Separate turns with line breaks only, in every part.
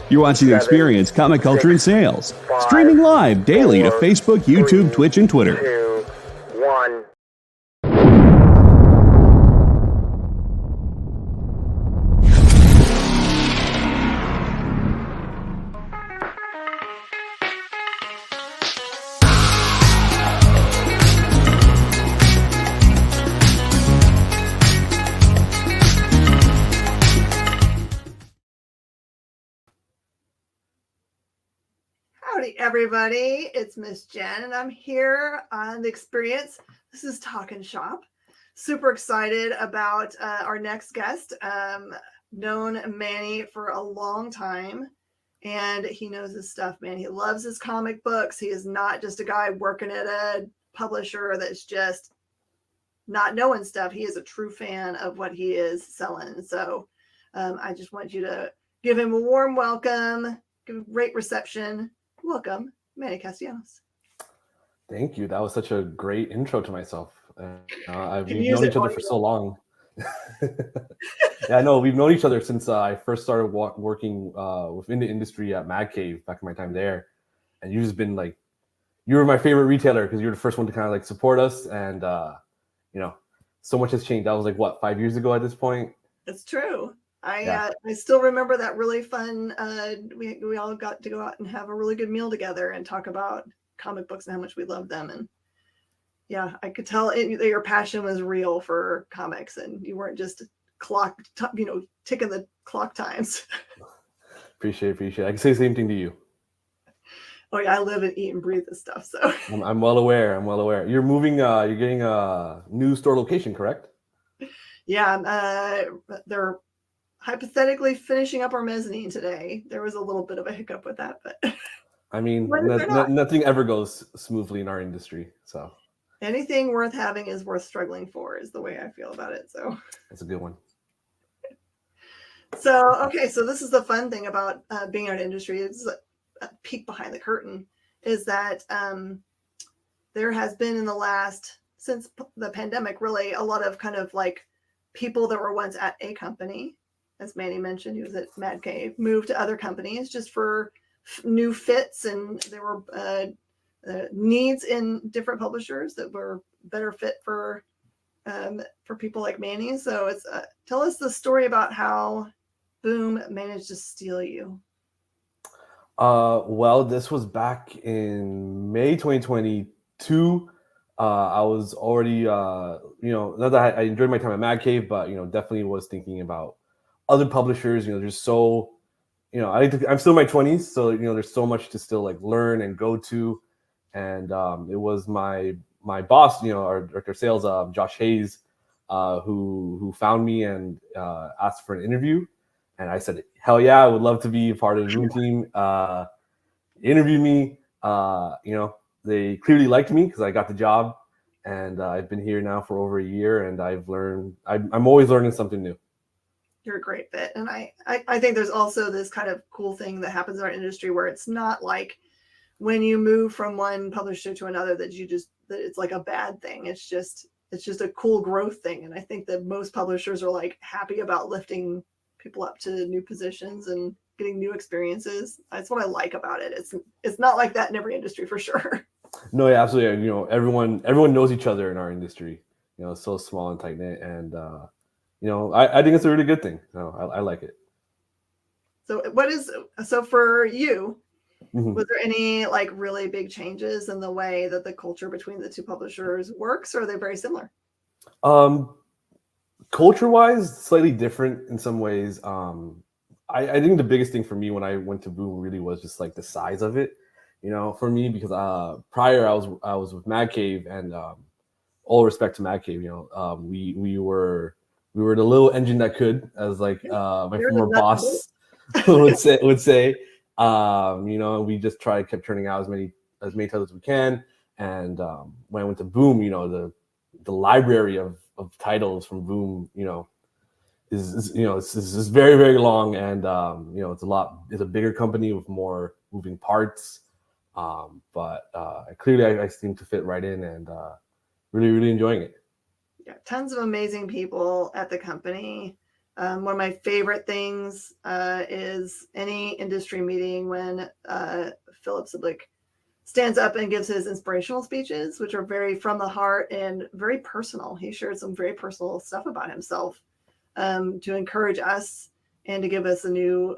You're watching Experience Comic Culture and Sales, streaming live daily to Facebook, YouTube, Twitch, and Twitter.
2, 1.
Howdy, everybody. It's Miss Jen, and I'm here on the Experience. This is Talkin Shop. Super excited about our next guest. Known Manny for a long time, and he knows his stuff, man. He loves his comic books. He is not just a guy working at a publisher that's just not knowing stuff. He is a true fan of what he is selling. So I just want you to give him a warm welcome, give a great reception. Welcome, Manny Castellanos.
Thank you. That was such a great intro to myself. We've known each other for so long. Yeah, no, we've known each other since I first started working within the industry at Mad Cave back in my time there. And you've just been like, you were my favorite retailer because you're the first one to kind of like support us. And, so much has changed. That was like, what, 5 years ago at this point?
It's true. I still remember that really fun. We all got to go out and have a really good meal together and talk about comic books and how much we love them. And yeah, I could tell that your passion was real for comics, and you weren't just ticking the clock times.
Appreciate it. I can say the same thing to you.
Oh yeah, I live and eat and breathe this stuff. So
I'm well aware. You're moving. You're getting a new store location, correct?
Yeah, they're hypothetically finishing up our mezzanine today. There was a little bit of a hiccup with that, but
I mean, nothing ever goes smoothly in our industry. So
anything worth having is worth struggling for, is the way I feel about it. So
that's a good one.
So, okay. So this is the fun thing about being in our industry. It's a peek behind the curtain is that there has been since the pandemic, really a lot of kind of like people that were once at a company. As Manny mentioned, he was at Mad Cave, moved to other companies just for new fits, and there were needs in different publishers that were better fit for people like Manny. So it's tell us the story about how Boom managed to steal you.
Well, this was back in May 2022. I was already, not that I enjoyed my time at Mad Cave, but definitely was thinking about other publishers. There's so, I'm still in my 20s, so there's so much to still like learn and go to. And it was my boss, our director of sales, Josh Hayes, who found me and asked for an interview. And I said, hell yeah, I would love to be part of the Boom team. Interviewed me. They clearly liked me because I got the job, and I've been here now for over a year, and I've learned. I'm always learning something new.
You're a great fit, and I think there's also this kind of cool thing that happens in our industry where it's not like when you move from one publisher to another that it's like a bad thing. It's just a cool growth thing, and I think that most publishers are like happy about lifting people up to new positions and getting new experiences. That's what I like about it. It's not like that in every industry for sure.
No, yeah, absolutely. Everyone knows each other in our industry. It's so small and tight knit, and I think it's a really good thing. I like it.
So for you,
mm-hmm.
Was there any like really big changes in the way that the culture between the two publishers works, or are they very similar?
Culture-wise, slightly different in some ways. I think the biggest thing for me when I went to Boom really was just like the size of it. For me, because prior I was with Mad Cave, and all respect to Mad Cave, we were the little engine that could, as like my former boss would say. We just kept turning out as many titles as we can. And when I went to Boom, the library of titles from Boom, is very, very long, and it's a bigger company with more moving parts. But clearly I seem to fit right in, and really, really enjoying it.
Yeah, tons of amazing people at the company. One of my favorite things is any industry meeting when Philip Siblick stands up and gives his inspirational speeches, which are very from the heart and very personal. He shared some very personal stuff about himself to encourage us and to give us a new,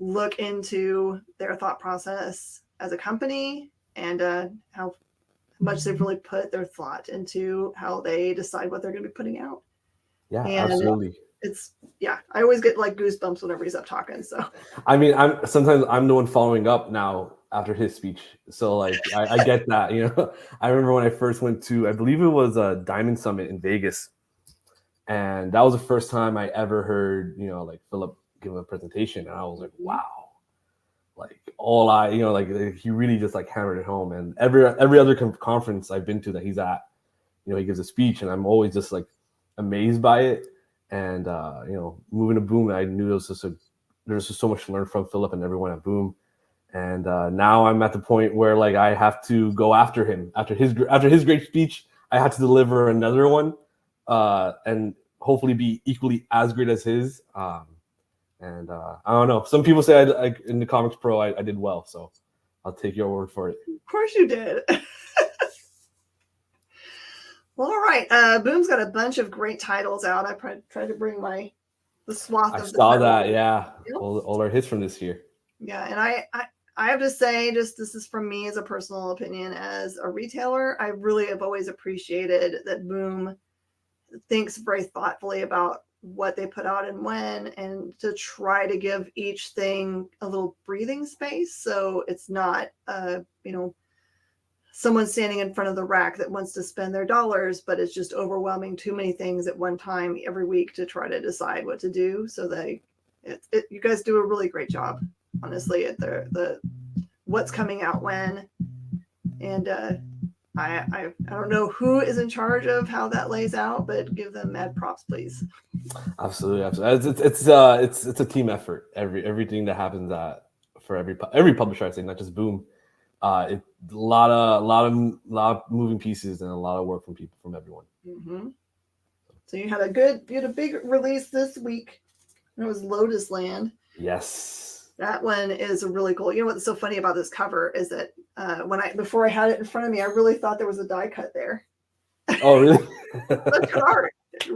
look into their thought process as a company and how much they've really put their thought into how they decide what they're going to be putting out.
Yeah,
and
absolutely.
I always get like goosebumps whenever he's up talking. So
I mean, sometimes I'm the one following up now after his speech. So like I get that, I remember when I first went to, I believe it was a Diamond Summit in Vegas. And that was the first time I ever heard, like Philip give a presentation. And I was like, wow. Like he really just like hammered it home. And every other conference I've been to that he's at, he gives a speech and I'm always just like amazed by it. And, moving to Boom, I knew there's just so much to learn from Philip and everyone at Boom. And now I'm at the point where like I have to go after him. After his great speech, I have to deliver another one and hopefully be equally as great as his. And I don't know. Some people say I in the Comics Pro I did well, so I'll take your word for it.
Of course you did. Well, all right. Boom's got a bunch of great titles out. I tried to bring the swath of the
saw
titles.
that, yeah. Yep. All our hits from this year.
Yeah, and I have to say, just this is from me as a personal opinion as a retailer, I really have always appreciated that Boom thinks very thoughtfully about what they put out and when, and to try to give each thing a little breathing space. So it's not, someone standing in front of the rack that wants to spend their dollars, but it's just overwhelming too many things at one time every week to try to decide what to do. So you guys do a really great job, honestly, at the what's coming out when. And I don't know who is in charge of how that lays out, but give them mad props, please.
Absolutely. It's a team effort. Everything that happens for every publisher, I say, not just Boom. A lot of moving pieces and a lot of work from everyone.
Mm-hmm. So you had a big release this week. It was Lotus Land.
Yes.
That one is really cool. You know what's so funny about this cover is that before I had it in front of me, I really thought there was a die cut there.
Oh, really?
That's good art. It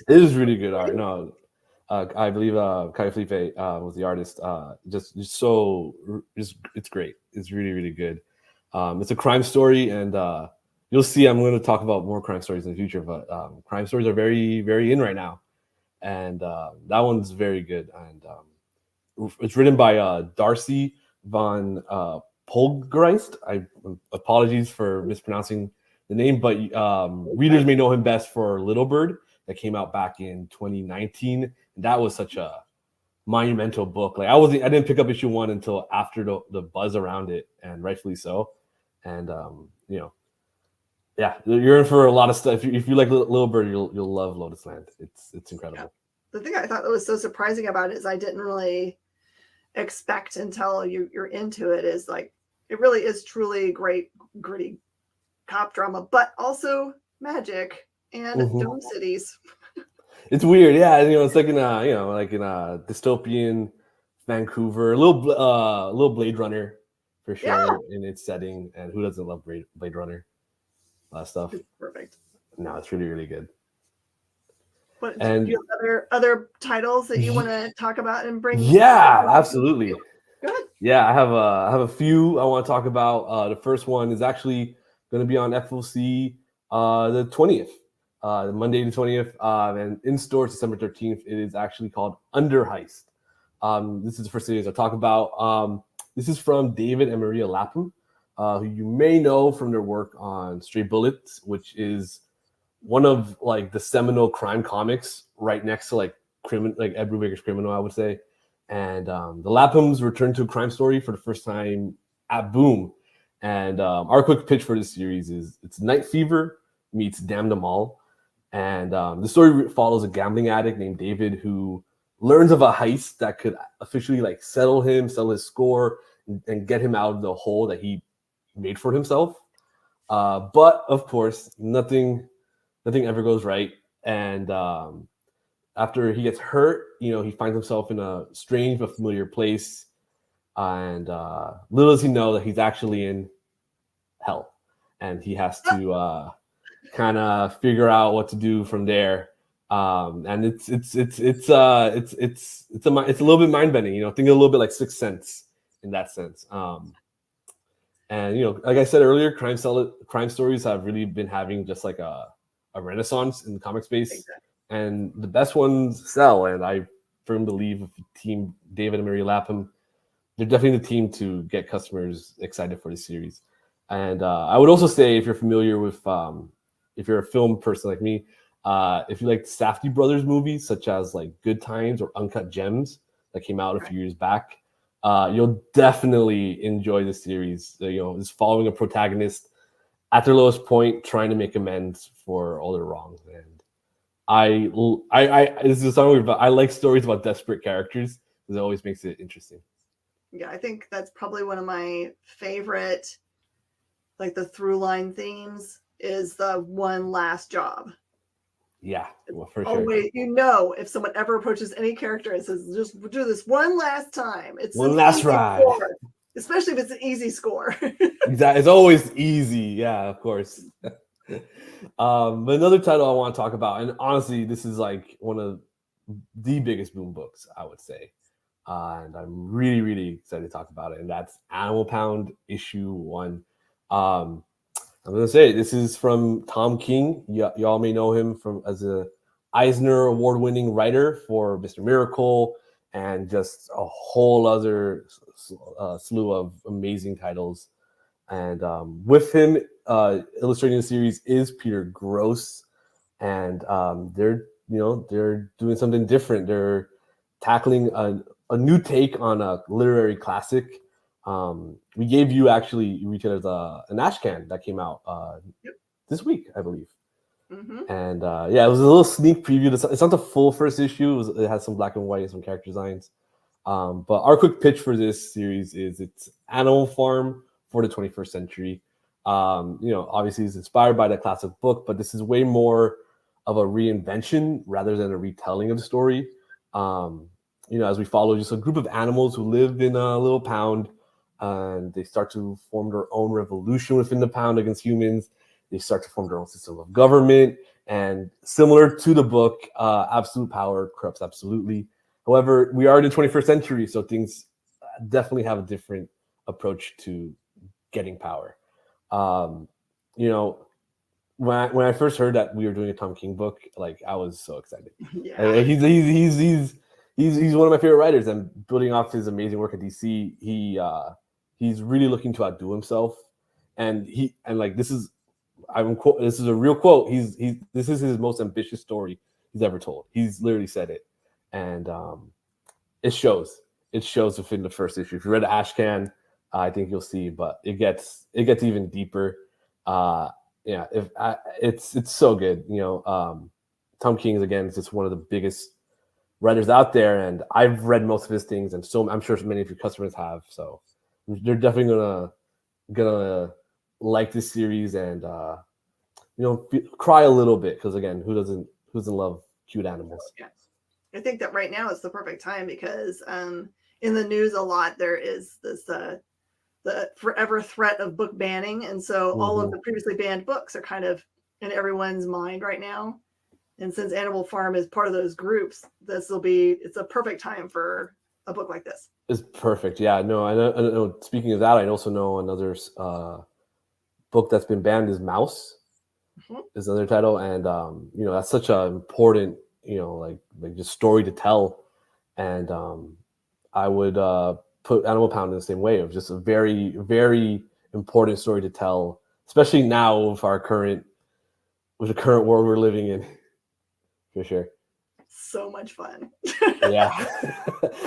is really good art. No, I believe Kai Felipe was the artist. It's great. It's really, really good. It's a crime story, and you'll see I'm going to talk about more crime stories in the future, but crime stories are very, very in right now. And that one's very good. And it's written by Darcy von Polgereist. Apologies for mispronouncing the name, but readers may know him best for Little Bird that came out back in 2019. And that was such a monumental book. Like I didn't pick up issue 1 until after the buzz around it, and rightfully so. And yeah, you're in for a lot of stuff. If you like Little Bird, you'll love Lotus Land. It's incredible.
Yeah. The thing I thought that was so surprising about it is I didn't really expect until you're into it is like it really is truly great gritty cop drama, but also magic and dome cities.
It's weird, yeah. It's like in a dystopian Vancouver, a little Blade Runner for sure in its setting. And who doesn't love Blade Runner? Stuff.
It's perfect.
No, it's really, really good.
But do you have other titles that you want to talk about and bring?
Yeah, absolutely.
Go ahead.
Yeah, I have a few I want to talk about. The first one is actually going to be on FOC the 20th, Monday the 20th, and in stores December 13th. It is actually called Under Heist. This is the first series I talk about. This is from David and Maria Lapham, who you may know from their work on Stray Bullets, which is one of like the seminal crime comics, right next to like Ed Brubaker's Criminal, I would say. And the Laphams returned to a crime story for the first time at Boom. And our quick pitch for this series is it's Night Fever meets Damn Them All. And the story follows a gambling addict named David who learns of a heist that could officially like settle his score, and get him out of the hole that he made for himself. But of course, nothing ever goes right. And after he gets hurt, he finds himself in a strange but familiar place, and little does he know that he's actually in hell, and he has to kind of figure out what to do from there. And it's a little bit mind bending, think a little bit like Sixth Sense in that sense. And like I said earlier, crime stories have really been having just like a renaissance in the comic space.
Exactly.
And the best ones sell. And I firmly believe with Team David and Mary Lapham, they're definitely the team to get customers excited for the series. And I would also say, if you're familiar with, if you're a film person like me, if you like Safdie brothers movies, such as like Good Times or Uncut Gems that came out a few years back, you'll definitely enjoy the series. It's following a protagonist at their lowest point, trying to make amends for all their wrongs. And I this is a song, but I like stories about desperate characters because it always makes it interesting.
Yeah, I think that's probably one of my favorite, like the through line themes is the one last job.
Yeah, well, for
always,
sure.
If someone ever approaches any character and says, just do this one last time, it's
one last ride.
Score, especially if it's an easy score.
Exactly. It's always easy. Yeah, of course. But another title I want to talk about, and honestly, this is like one of the biggest boom books, I would say. And I'm really, really excited to talk about it. And that's Animal Pound issue 1. I'm going to say this is from Tom King. Y'all may know him as a Eisner Award-winning writer for Mr. Miracle and just a whole other slew of amazing titles. And with him illustrating the series is Peter Gross, and they're doing something different. They're tackling a new take on a literary classic. We gave you actually retailers an ash can that came out this week, I believe.
Mm-hmm.
And it was a little sneak preview. It's not the full first issue. It has some black and white and some character designs. But our quick pitch for this series is it's Animal Farm for the 21st century. Obviously it's inspired by the classic book, but this is way more of a reinvention rather than a retelling of the story. As we follow just a group of animals who lived in a little pound, and they start to form their own revolution within the pound against humans. They start to form their own system of government, and similar to the book, absolute power corrupts absolutely. However, we are in the 21st century, so things definitely have a different approach to getting power. When I first heard that we were doing a Tom King book, like I was so excited.
Yeah.
He's one of my favorite writers, and building off his amazing work at DC, he's really looking to outdo himself. And this is a real quote. This is his most ambitious story he's ever told. He's literally said it, and it shows. It shows within the first issue. If you read Ashcan, I think you'll see, but it gets even deeper. It's so good. Tom King is just one of the biggest writers out there, and I've read most of his things, and so I'm sure many of your customers have. So they're definitely gonna like this series and cry a little bit, because again, who doesn't love cute animals?
Yeah. I think that right now is the perfect time because in the news a lot there is this the forever threat of book banning, and so all of the previously banned books are kind of in everyone's mind right now. And since Animal Farm is part of those groups, it's a perfect time for a book like this.
It's perfect. Yeah, no, I know. Speaking of that, I also know another book that's been banned is Mouse. Is another title, and that's such an important like just story to tell, and I would put Animal Pound in the same way of just a very, very important story to tell, especially now with the current world we're living in. For sure.
So much fun.
Yeah.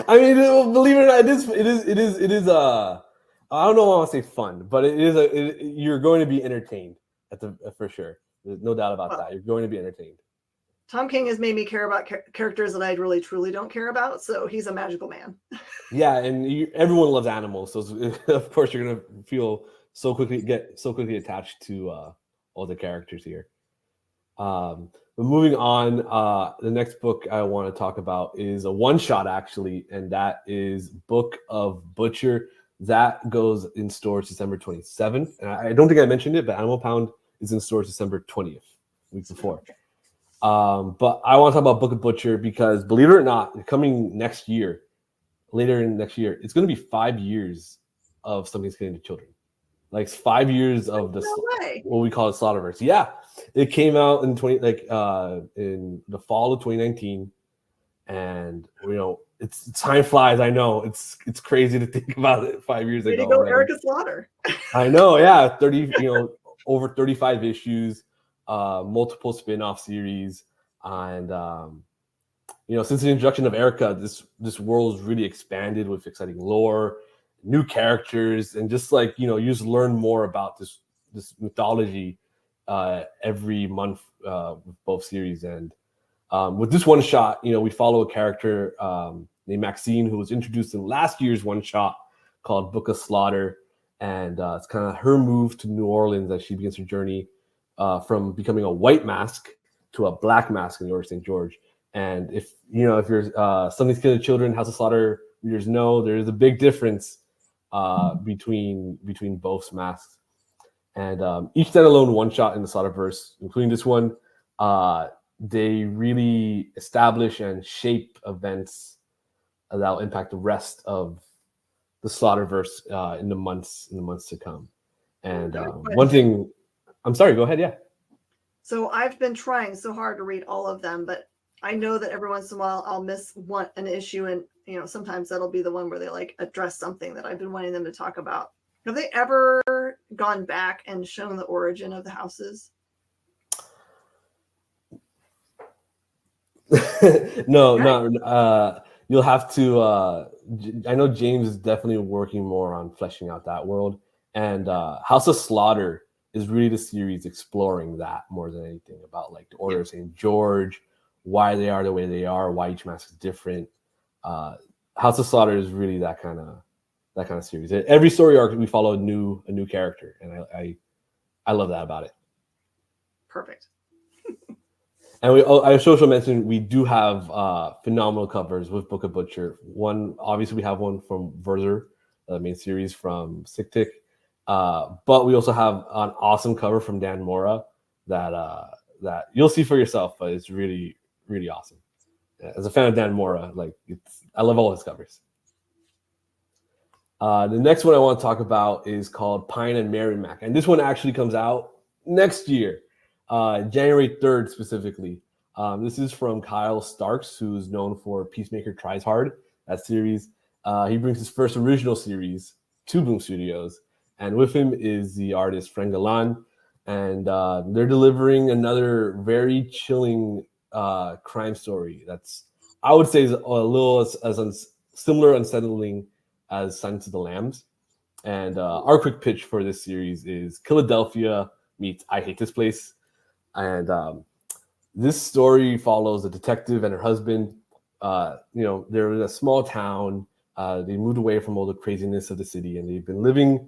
I mean, believe it or not, it is I don't know if I want to say fun, but you're going to be entertained for sure. There's no doubt about that. You're going to be entertained.
Tom King has made me care about characters that I really truly don't care about, so he's a magical man.
Yeah, and everyone loves animals, so of course you're gonna feel so quickly attached to all the characters here. But moving on, the next book I want to talk about is a one-shot actually, and that is Book of Butcher. That goes in stores December 27th. And I don't think I mentioned it, but Animal Pound is in stores December 20th, week before. But I want to talk about Book of Butcher because, believe it or not, coming next year, later in next year, it's going to be 5 years of Something's Killing the Children. Like 5 years of the what we call the Slaughterverse. Yeah, it came out in in the fall of 2019, and time flies. I know it's crazy to think about it 5 years ago.
Way to go, Erica Slaughter.
I know, yeah, over 35 issues, multiple spin-off series, and since the introduction of Erica, this world's really expanded with exciting lore, new characters, and just you just learn more about this mythology every month with both series. And with this one shot, we follow a character named Maxine who was introduced in last year's one shot called Book of Slaughter, and it's kind of her move to New Orleans as she begins her journey from becoming a white mask to a black mask in the Order of St. George. And if you're Something's Killing the Children, House of Slaughter readers know there is a big difference between both masks. And each standalone one shot in the Slaughterverse, including this one, they really establish and shape events that will impact the rest of the Slaughterverse in the months to come. And one thing, I'm sorry, go ahead. Yeah.
So I've been trying so hard to read all of them, but I know that every once in a while I'll miss an issue, and sometimes that'll be the one where they address something that I've been wanting them to talk about. Have they ever gone back and shown the origin of the houses?
No, not. You'll have to. I know James is definitely working more on fleshing out that world, and House of Slaughter is really the series exploring that more than anything about the Order of St. George, why they are the way they are, why each mask is different. House of Slaughter is really that kind of series. Every story arc we follow a new character, and I love that about it.
Perfect.
And I should also mention we do have phenomenal covers with Book of Butcher. One, obviously, we have one from Werther, the main series from Sick Tick. But we also have an awesome cover from Dan Mora that you'll see for yourself, but it's really, really awesome. As a fan of Dan Mora, I love all his covers. The next one I want to talk about is called Pine and Merrimack, and this one actually comes out next year, January 3rd specifically. This is from Kyle Starks, who's known for Peacemaker Tries Hard, that series. He brings his first original series to Boom Studios, and with him is the artist Frank Galan, and they're delivering another very chilling crime story that's, I would say, is a little as similar unsettling as Silence of the Lambs. And our quick pitch for this series is Philadelphia meets I Hate This Place. And this story follows a detective and her husband. They're in a small town. They moved away from all the craziness of the city, and they've been living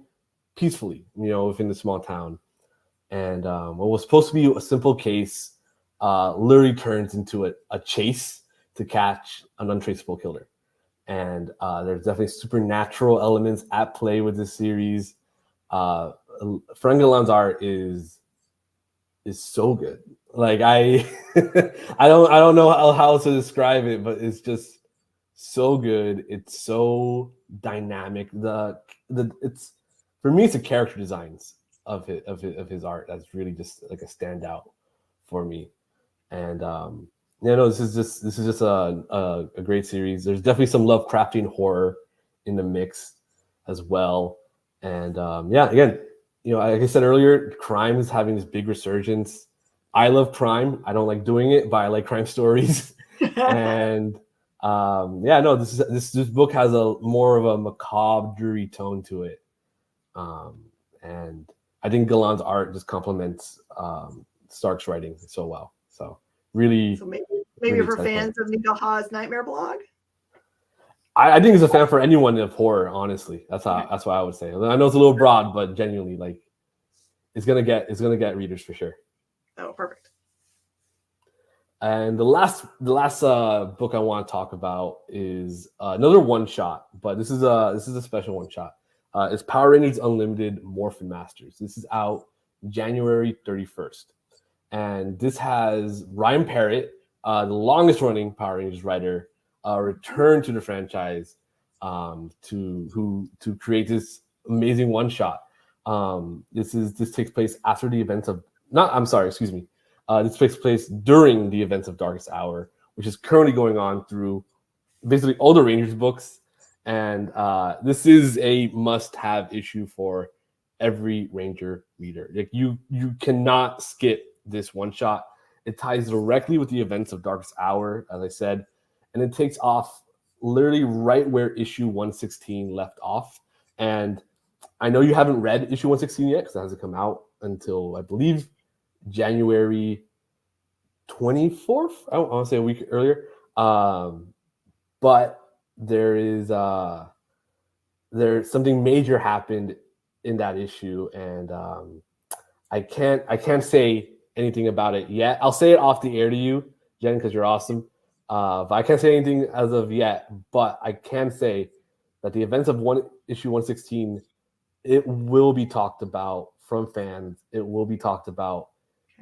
peacefully, within the small town. And what was supposed to be a simple case literally turns into a chase to catch an untraceable killer. And there's definitely supernatural elements at play with this series. Frank Galan's art is so good. I don't know how to describe it, but it's just so good. It's so dynamic. It's, for me, it's the character designs of his art that's really just a standout for me. And this is just a great series. There's definitely some Lovecraftian horror in the mix as well. And again, like I said earlier, crime is having this big resurgence. I love crime. I don't like doing it, but I like crime stories. And this book has a more of a macabre, dreary tone to it. And I think Galan's art just complements Stark's writing so well. So really,
so maybe for fans of Mika Ha's Nightmare blog.
I think it's a fan for anyone of horror. Honestly, that's what I would say. I know it's a little broad, but genuinely, it's gonna get readers for sure.
Oh, perfect.
And the last book I want to talk about is another one shot, but this is a special one shot. It's Power Rangers Unlimited Morphin Masters. This is out January 31st, and this has Ryan Parrott, the longest running Power Rangers writer, return to the franchise to create this amazing one shot. This takes place after the events of this takes place during the events of Darkest Hour, which is currently going on through basically all the Rangers books. And this is a must-have issue for every Ranger reader. Like you cannot skip this one shot. It ties directly with the events of Darkest Hour, as I said, and it takes off literally right where issue 116 left off. And I know you haven't read issue 116 yet because it hasn't come out until, I believe, January 24th. I want to say a week earlier. But there's something major happened in that issue, and I can't say anything about it yet. I'll say it off the air to you, Jen, because you're awesome. But I can't say anything as of yet. But I can say that the events of issue 116, it will be talked about from fans. It will be talked about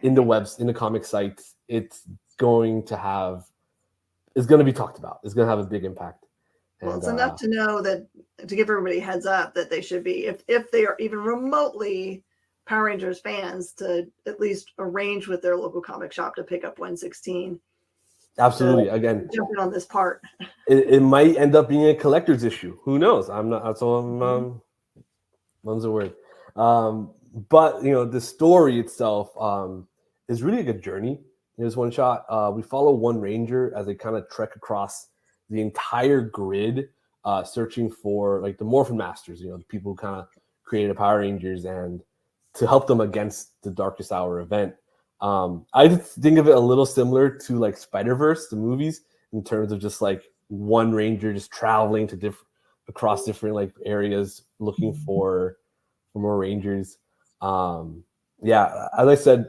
in the comic sites. It's going to be talked about. It's going to have a big impact.
Well, it's enough to know that, to give everybody a heads up, that they should be, if they are even remotely Power Rangers fans, to at least arrange with their local comic shop to pick up 116.
Absolutely.
So,
again,
jumping on this part.
It might end up being a collector's issue. Who knows? I'm not. That's all. Mum's a word. But the story itself is really like a journey. In this one shot, we follow one Ranger as they kind of trek across the entire grid, searching for like the Morphin Masters. The people who kind of created Power Rangers, and to help them against the Darkest Hour event. I think of it a little similar to like Spider-Verse, the movies, in terms of just like one Ranger just traveling to across different like areas looking for more Rangers. Yeah, as I said,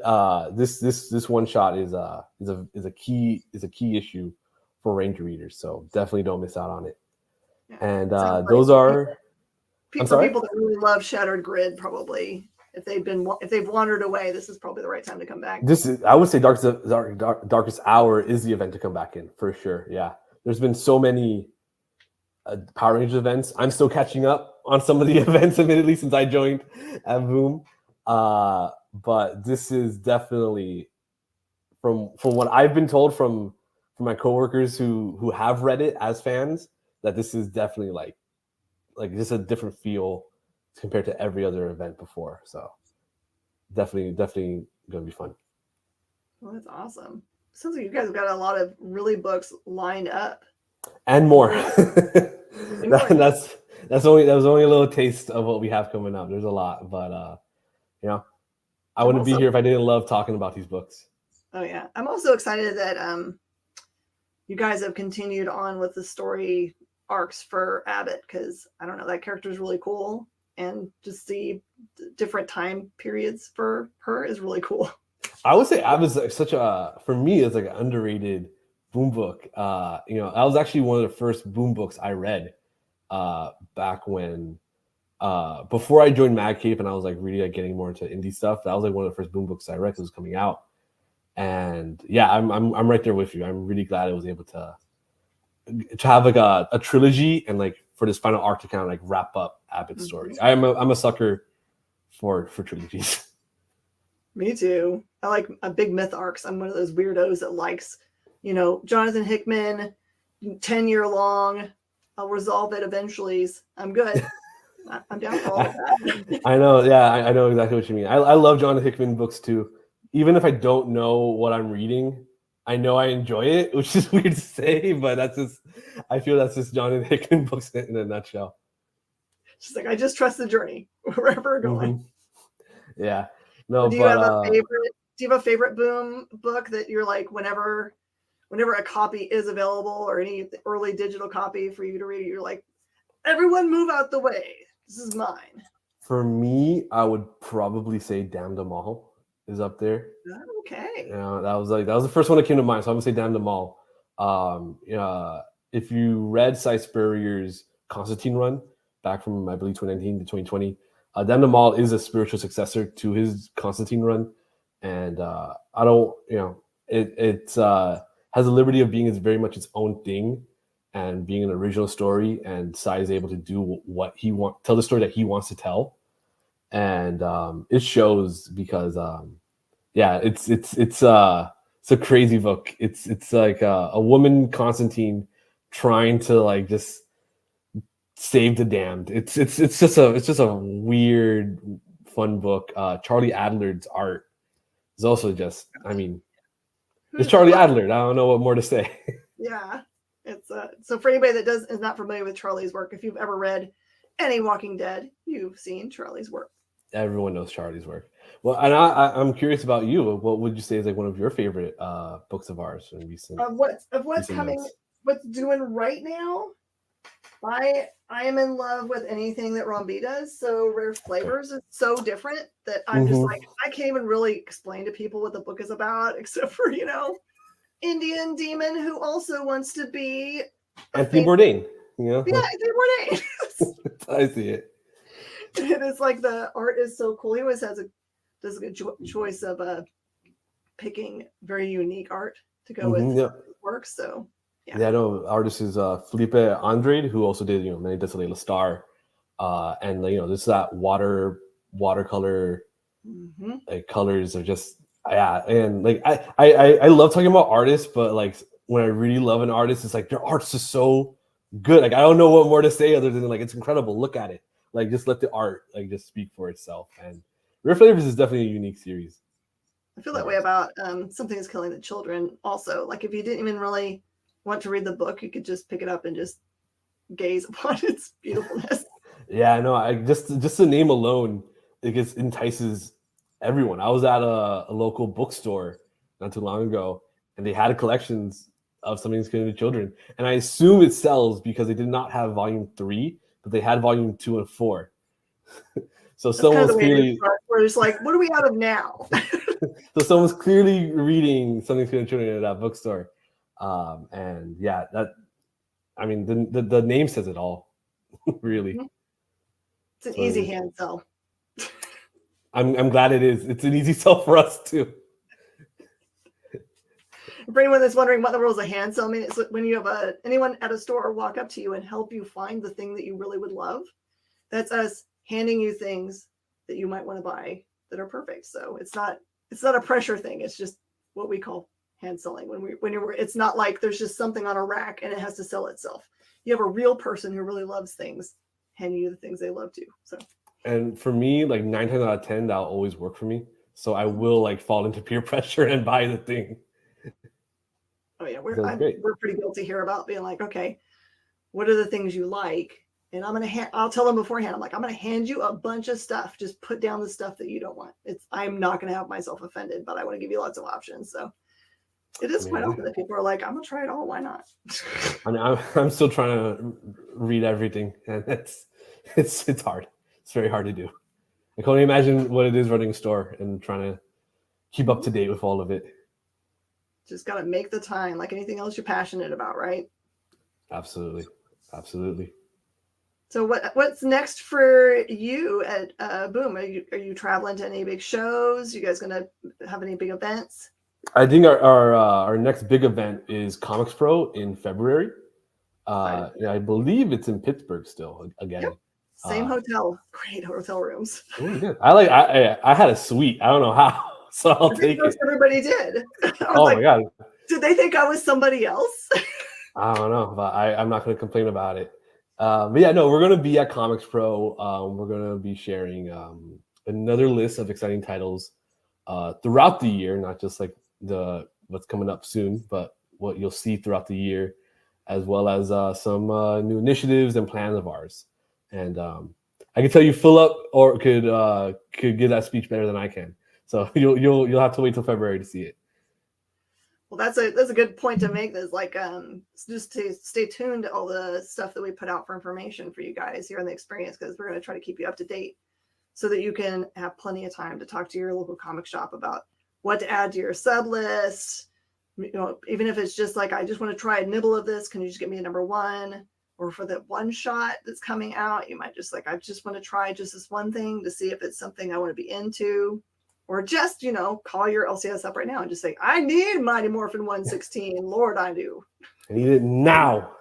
this one shot is a key issue for Ranger readers, so definitely don't miss out on it.
Yeah,
and
those
are
people that really love Shattered Grid, probably. If they've wandered away, this is probably the right time to come back.
I would say Darkest Hour is the event to come back in for sure. Yeah, there's been so many Power Rangers events. I'm still catching up on some of the events, admittedly, since I joined at Boom. But this is definitely, from what I've been told from my coworkers who have read it as fans, that this is definitely like just a different feel compared to every other event before. So definitely gonna be fun.
Well, that's awesome. Sounds like you guys have got a lot of really books lined up.
And more. that was only a little taste of what we have coming up. There's a lot, but I wouldn't be here if I didn't love talking about these books.
Oh yeah, I'm also excited that you guys have continued on with the story arcs for Abbott, because I don't know, that character is really cool, and just see different time periods for her is really cool.
I would say Abbott's for me, it's like an underrated Boom book. That was actually one of the first Boom books I read back when before I joined Mad Cave, and I was like really like getting more into indie stuff. That was like one of the first Boom books I read that was coming out. And yeah, I'm right there with you. I'm really glad I was able to have like a trilogy, and like for this final arc to kind of like wrap up Abbott's story. I'm a sucker for trilogies.
Me too. I like big myth arcs. I'm one of those weirdos that likes, Jonathan Hickman, 10-year long. I'll resolve it eventually. I'm good. I'm down for all of that.
I know. Yeah, I know exactly what you mean. I love Jonathan Hickman books too. Even if I don't know what I'm reading, I know I enjoy it, which is weird to say, but I feel that's just Jonathan Hickman books in a nutshell.
She's like, I just trust the journey wherever we're going.
Mm-hmm. Yeah. No,
do you have a favorite? Do you have a favorite Boom book that you're like, whenever a copy is available, or any early digital copy for you to read, you're like, everyone move out the way. This is mine.
For me, I would probably say Damn Them All. is up there.
Okay.
That was the first one that came to mind. So I'm gonna say Damn Them All. If you read Cy Spurrier's Constantine run back from I believe 2019 to 2020, Damn Them All is a spiritual successor to his Constantine run, and I don't, it's has the liberty of being very much its own thing and being an original story. And Cy is able to do what he tell the story that he wants to tell, and it shows because it's a crazy book. It's like a woman Constantine trying to like just save the damned. It's just a weird fun book. Charlie Adler's art is also just, I mean, it's Charlie Adler. I don't know what more to say.
Yeah, it's so for anybody that is not familiar with Charlie's work, if you've ever read any Walking Dead, you've seen Charlie's work.
Everyone knows Charlie's work. Well, and I'm curious about you. What would you say is like one of your favorite books of ours in recent?
What's coming? Months? What's doing right now? I am in love with anything that Ron B does. So Rare Flavors is so different that I'm just like, I can't even really explain to people what the book is about, except for Indian demon who also wants to be
Anthony Bourdain.
Yeah, Anthony Bourdain.
I see it.
And it's like the art is so cool. He always does a good choice of picking very unique art to go with his work. So
yeah, no, artist is Felipe Andrade, who also did Many Desolate La Star, and this is that watercolor like colors are just and like I love talking about artists, but like when I really love an artist, it's like their art's just so good. Like I don't know what more to say other than like it's incredible. Look at it. Like just let the art like just speak for itself. And Rare Flavors is definitely a unique series.
I feel that way about Something is Killing the Children also. Like if you didn't even really want to read the book, you could just pick it up and just gaze upon its beautifulness.
Yeah, no, I just the name alone, it just entices everyone. I was at a local bookstore not too long ago, and they had collections of Something is Killing the Children. And I assume it sells because they did not have volume 3, but they had volume 2 and 4. So someone's clearly
we're just like, what are we out of now?
So someone's clearly reading Something's Killing the Children at that bookstore. And yeah, I mean the name says it all. Really.
It's an easy hand sell.
I'm glad it is. It's an easy sell for us too.
For anyone that's wondering what the role is a hand sell, I mean, it's when you have anyone at a store walk up to you and help you find the thing that you really would love. That's us handing you things that you might want to buy that are perfect. So it's not a pressure thing. It's just what we call hand selling. It's not like there's just something on a rack and it has to sell itself. You have a real person who really loves things handing you the things they love too. So. And
for me, like 9 times out of 10, that'll always work for me. So I will like fall into peer pressure and buy the thing.
Oh yeah, we're pretty guilty here about being like, okay, what are the things you like? And I'll tell them beforehand. I'm like, I'm gonna hand you a bunch of stuff. Just put down the stuff that you don't want. I'm not gonna have myself offended, but I want to give you lots of options. So it is quite often that people are like, I'm gonna try it all. Why not?
I mean, I'm still trying to read everything, and it's hard. It's very hard to do. I can only imagine what it is running a store and trying to keep up to date with all of it.
Just got to make the time, like anything else you're passionate about, right?
Absolutely.
So what's next for you at Boom? Are you traveling to any big shows? You guys gonna have any big events?
I think our next big event is Comics Pro in February. I believe it's in Pittsburgh still again.
Yep. Same hotel, great hotel rooms.
I had a suite. I don't know how, so I'll take it.
Everybody did.
My god!
Did they think I was somebody else?
I don't know, but I'm not going to complain about it. But yeah, no, we're going to be at Comics Pro. We're going to be sharing another list of exciting titles throughout the year, not just like what's coming up soon, but what you'll see throughout the year, as well as some new initiatives and plans of ours. And I can tell you, Philip could give that speech better than I can. So you'll have to wait till February to see it.
Well, that's a good point to make. Is like just to stay tuned to all the stuff that we put out for information for you guys here on the experience, because we're going to try to keep you up to date so that you can have plenty of time to talk to your local comic shop about what to add to your sub list. You know, even if it's just like, I just want to try a nibble of this, can you just get me a number one? Or for the one shot that's coming out, you might just like, I just want to try just this one thing to see if it's something I want to be into. Or just, you know, call your LCS up right now and just say, I need Mighty Morphin 116. Lord, I do.
I need it now.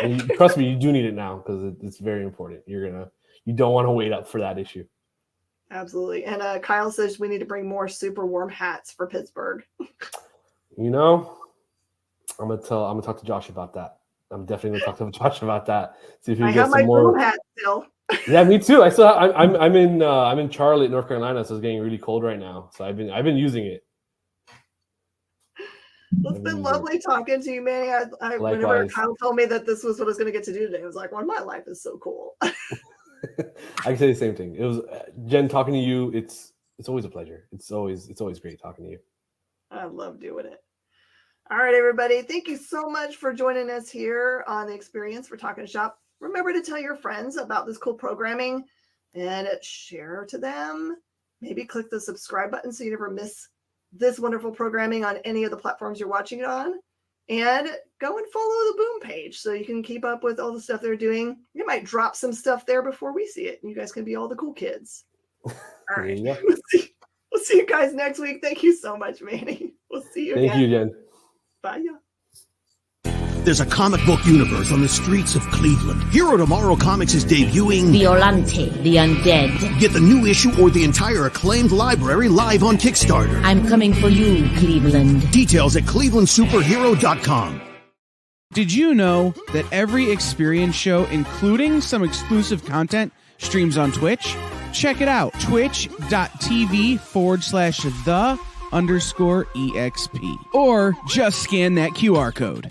And trust me, you do need it now because it's very important. You don't want to wait up for that issue.
Absolutely. And Kyle says we need to bring more super warm hats for Pittsburgh.
You know, I'm gonna talk to Josh about that. I'm definitely gonna talk to Josh about that. See if he can get some more. I have my hat still. Yeah, me too. I'm in Charlotte, North Carolina, so it's getting really cold right now. So I've been using it.
Well, it's been lovely talking to you, Manny. I whenever Kyle told me that this was what I was going to get to do today, I was like, well, my life is so cool.
I can say the same thing. It was Jen talking to you. It's always a pleasure. It's always great talking to you.
I love doing it. All right, everybody. Thank you so much for joining us here on the Experience for Talkin Shop. Remember to tell your friends about this cool programming and share to them. Maybe click the subscribe button so you never miss this wonderful programming on any of the platforms you're watching it on. And go and follow the Boom page so you can keep up with all the stuff they're doing. You might drop some stuff there before we see it. And you guys can be all the cool kids. All right. Yeah. We'll see you guys next week. Thank you so much, Manny. We'll see you again.
Thank you, Jen.
Bye, y'all.
There's a comic book universe on the streets of Cleveland. Hero Tomorrow Comics is debuting
Violante, the Undead.
Get the new issue or the entire acclaimed library live on Kickstarter.
I'm coming for you, Cleveland.
Details at clevelandsuperhero.com.
Did you know that every Experience show, including some exclusive content, streams on Twitch? Check it out, twitch.tv/the_EXP. Or just scan that QR code.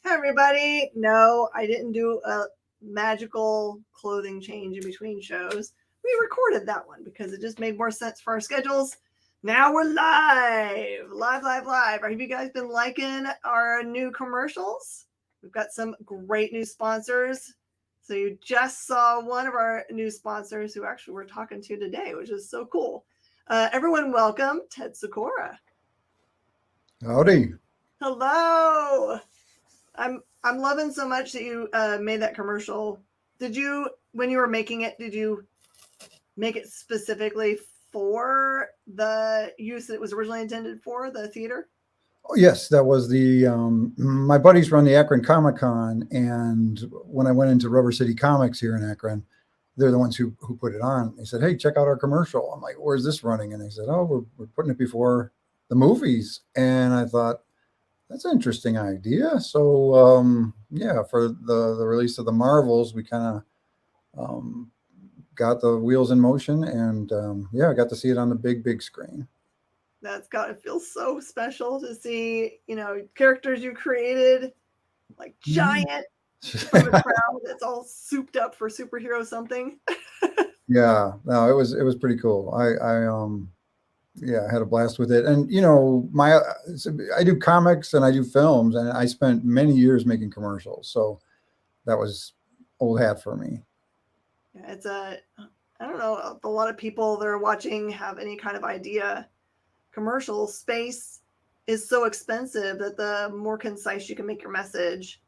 Everybody, no, I didn't do a magical clothing change in between shows. We recorded that one because it just made more sense for our schedules. Now we're live. Have you guys been liking our new commercials? We've got some great new sponsors. So you just saw one of our new sponsors who actually we're talking to today, which is so cool. Everyone, welcome Ted Sikora.
Howdy.
Hello. I'm loving so much that you made that commercial. Did you, when you were making it, did you make it specifically for the use that it was originally intended for, the theater?
Oh, yes, that was the, my buddies run the Akron Comic Con, and when I went into Rubber City Comics here in Akron, they're the ones who put it on. They said, hey, check out our commercial. I'm like, where's this running? And they said, oh, we're putting it before the movies. And I thought, that's an interesting idea. So, yeah, for the release of the Marvels, we kind of got the wheels in motion, and yeah, I got to see it on the big screen.
That's got to feel so special to see, you know, characters you created, like giant from a crowd that's all souped up for superhero something.
Yeah, no, it was pretty cool. Yeah, I had a blast with it. And, you know, I do comics and I do films, and I spent many years making commercials. So that was old hat for me.
Yeah, it's I don't know, a lot of people that are watching have any kind of idea. Commercial space is so expensive that the more concise you can make your message,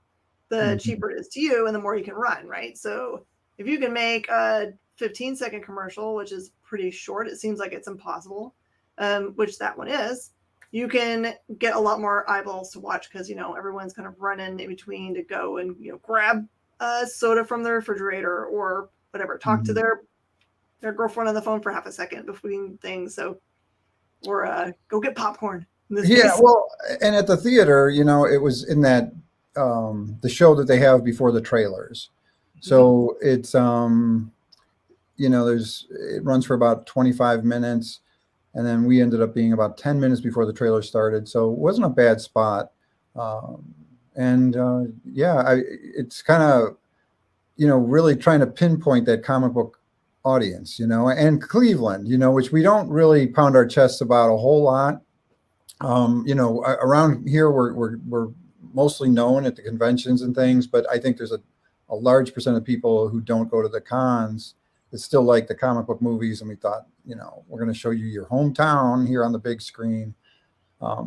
the cheaper it is to you and the more you can run, right? So if you can make a 15-second commercial, which is pretty short, it seems like it's impossible. Which that one is, you can get a lot more eyeballs to watch because, you know, everyone's kind of running in between to go and, you know, grab a soda from the refrigerator or whatever, talk to their girlfriend on the phone for half a second between things. So, or go get popcorn.
Yeah, well, and at the theater, you know, it was in that the show that they have before the trailers. So it's it runs for about 25 minutes, and then we ended up being about 10 minutes before the trailer started. So it wasn't a bad spot. It's kind of, really trying to pinpoint that comic book audience, and Cleveland, which we don't really pound our chests about a whole lot. Around here, we're mostly known at the conventions and things, but I think there's a large percent of people who don't go to the cons that still like the comic book movies. And we thought, we're going to show you your hometown here on the big screen.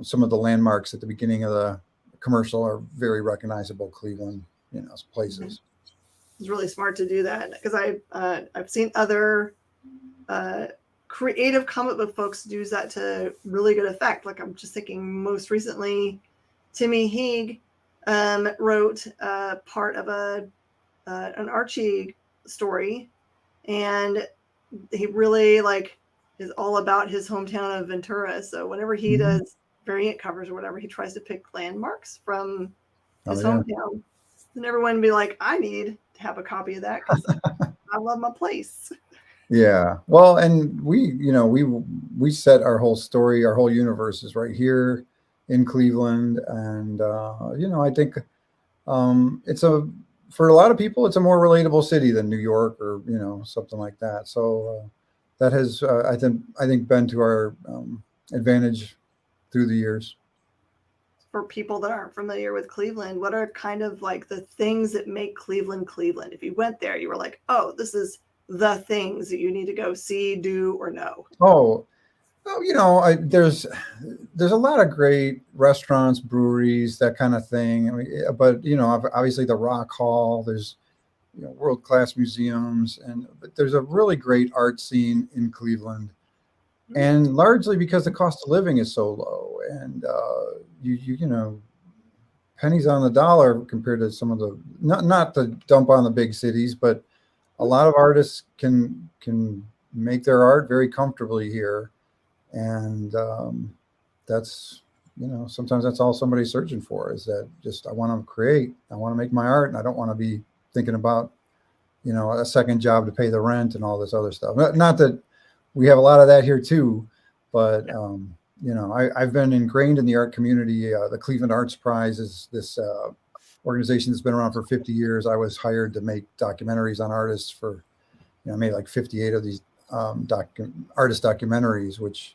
Some of the landmarks at the beginning of the commercial are very recognizable Cleveland, places.
It's really smart to do that, because I've seen other creative comic book folks use that to really good effect. Like, I'm just thinking most recently, Timmy Haig wrote part of an Archie story, and he really is all about his hometown of Ventura. So whenever he does variant covers or whatever, he tries to pick landmarks from his hometown. And everyone would be like, I need to have a copy of that because I love my place.
Yeah. Well, and we set our whole story, our whole universe is right here in Cleveland. And, I think for a lot of people, it's a more relatable city than New York or, something like that. So that has, I think, been to our advantage through the years.
For people that aren't familiar with Cleveland, what are kind of the things that make Cleveland Cleveland? If you went there, you were like, oh, this is the things that you need to go see, do, or know. There's a lot of great restaurants, breweries, that kind of thing. But obviously the Rock Hall, there's world-class museums, but there's a really great art scene in Cleveland. And largely because the cost of living is so low, and pennies on the dollar compared to some of the, not to dump on the big cities, but a lot of artists can make their art very comfortably here. And that's, sometimes that's all somebody's searching for, is that just, I want to create, I want to make my art, and I don't want to be thinking about, a second job to pay the rent and all this other stuff. Not that we have a lot of that here too, but I've been ingrained in the art community. The Cleveland Arts Prize is this organization that's been around for 50 years. I was hired to make documentaries on artists for, I made 58 of these artist documentaries, which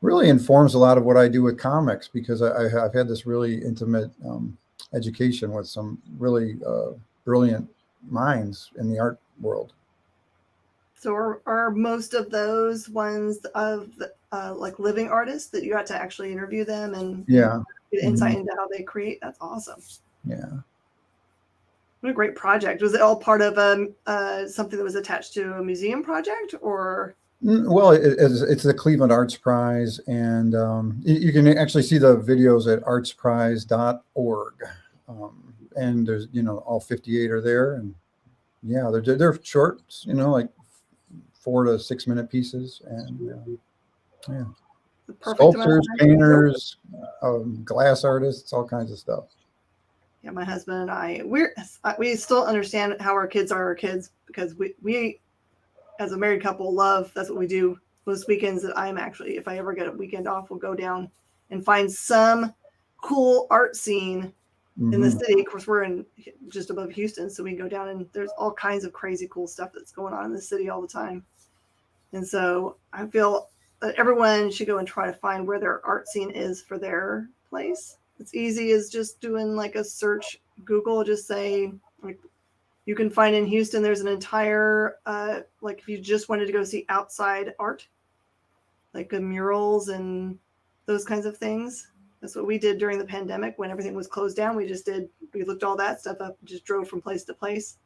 really informs a lot of what I do with comics, because I've had this really intimate education with some really brilliant minds in the art world. So are most of those ones of living artists that you got to actually interview them and get insight into how they create? That's awesome.
Yeah.
What a great project. Was it all part of something that was attached to a museum project, or?
Well, it's the Cleveland Arts Prize, and you can actually see the videos at artsprize.org. And there's, all 58 are there, and they're shorts, 4 to 6 minute pieces, and sculptors, painters, glass artists, all kinds of stuff.
Yeah, my husband and I, we still understand how our kids are our kids, because we as a married couple that's what we do most weekends. That I'm actually, if I ever get a weekend off, we'll go down and find some cool art scene in the city. Of course, we're in just above Houston, so we can go down, and there's all kinds of crazy cool stuff that's going on in the city all the time. And so I feel that everyone should go and try to find where their art scene is for their place. It's easy as just doing a search, Google, just say, you can find in Houston, there's an entire, if you just wanted to go see outside art, murals and those kinds of things. That's what we did during the pandemic when everything was closed down. We looked all that stuff up, just drove from place to place.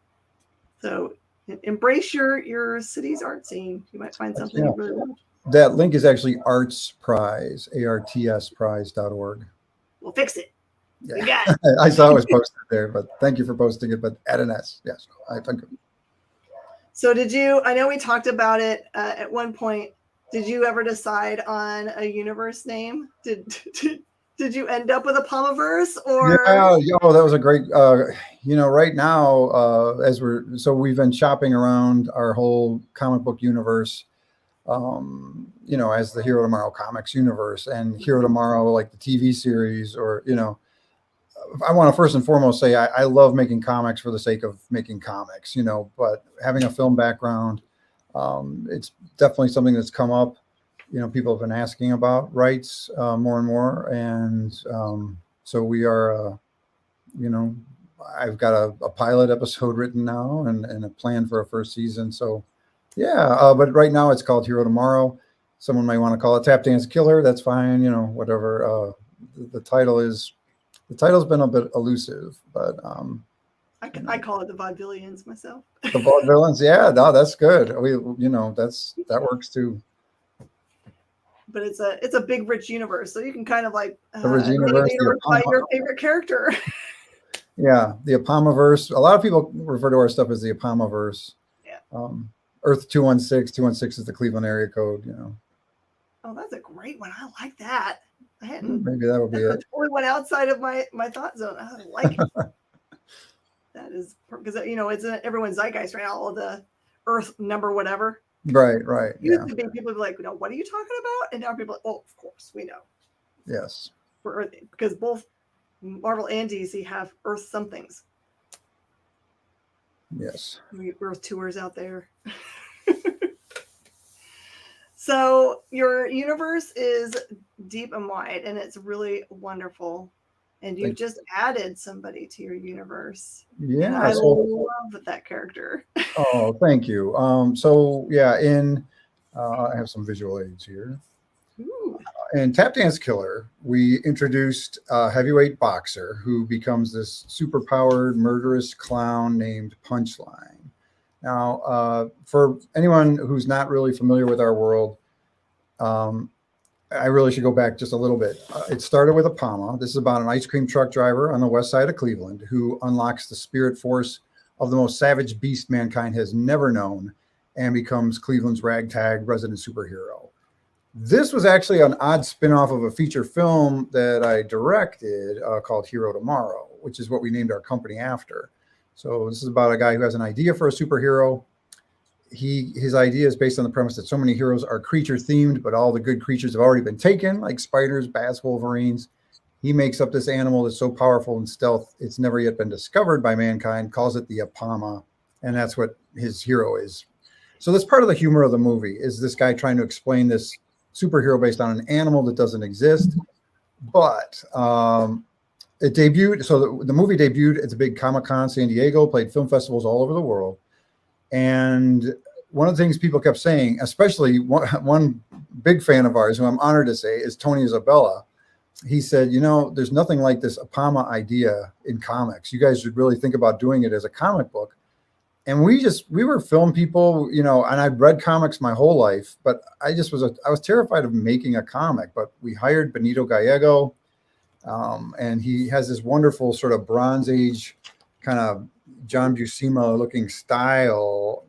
So embrace your city's art scene. You might find something you really love.
That link is actually Arts Prize, artsprize.org.
We'll fix it.
Yeah.
We got it.
I saw it was posted there, but thank you for posting it, but add an S. Yes, I think.
So I know we talked about it at one point. Did you ever decide on a universe name? Did Did you end up with a Palmaverse or?
Yeah, that was a great. Right now, we've been shopping around our whole comic book universe. As the Hero Tomorrow comics universe, and Hero Tomorrow, like the TV series, or I want to first and foremost say I love making comics for the sake of making comics, but having a film background, it's definitely something that's come up. People have been asking about rights more and more. And so we are, I've got a pilot episode written now and a plan for a first season. So yeah, but right now it's called Hero Tomorrow. Someone might want to call it Tap Dance Killer. That's fine. Whatever the title is. The title's been a bit elusive, but
I call it the Vaudevillians myself.
The Vaudevillains, yeah, no, that's good. That works too.
But it's a big, rich universe, so you can kind of like
the rich universe,
by your favorite character.
Yeah, the Apamaverse. A lot of people refer to our stuff as the Apamaverse.
Yeah.
Earth 216 is the Cleveland area code.
Oh, that's a great one. I like that. I hadn't.
Maybe that would be it.
Totally went outside of my thought zone. I like it. That is because it's in everyone's zeitgeist right now. All the Earth number whatever.
Right.
Used to be people would be like, what are you talking about? And now people are like, oh, of course we know.
Yes.
For Earth, because both Marvel and DC have Earth somethings.
Yes.
Earth tours out there. So your universe is deep and wide, and it's really wonderful. And you just added somebody to your universe.
Yeah,
and I love that character.
Oh, thank you. So yeah, I have some visual aids here.
Ooh.
In Tap Dance Killer, we introduced a heavyweight boxer who becomes this super-powered murderous clown named Punchline. Now, for anyone who's not really familiar with our world, I really should go back just a little bit. It started with Apama. This is about an ice cream truck driver on the west side of Cleveland who unlocks the spirit force of the most savage beast mankind has never known and becomes Cleveland's ragtag resident superhero. This was actually an odd spinoff of a feature film that I directed called Hero Tomorrow, which is what we named our company after. So this is about a guy who has an idea for a superhero. His idea is based on the premise that so many heroes are creature themed, but all the good creatures have already been taken, like spiders, bats, wolverines. He makes up this animal that's so powerful in stealth, it's never yet been discovered by mankind, calls it the Apama, and that's what his hero is. So that's part of the humor of the movie, is this guy trying to explain this superhero based on an animal that doesn't exist. But it debuted, so the movie debuted at the big Comic-Con San Diego, played film festivals all over the world. And one of the things people kept saying, especially one big fan of ours, who I'm honored to say, is Tony Isabella. He said, there's nothing like this Apama idea in comics. You guys should really think about doing it as a comic book. And we were film people, and I'd read comics my whole life, but I was terrified of making a comic. But we hired Benito Gallego, and he has this wonderful sort of Bronze Age kind of John Buscema looking style.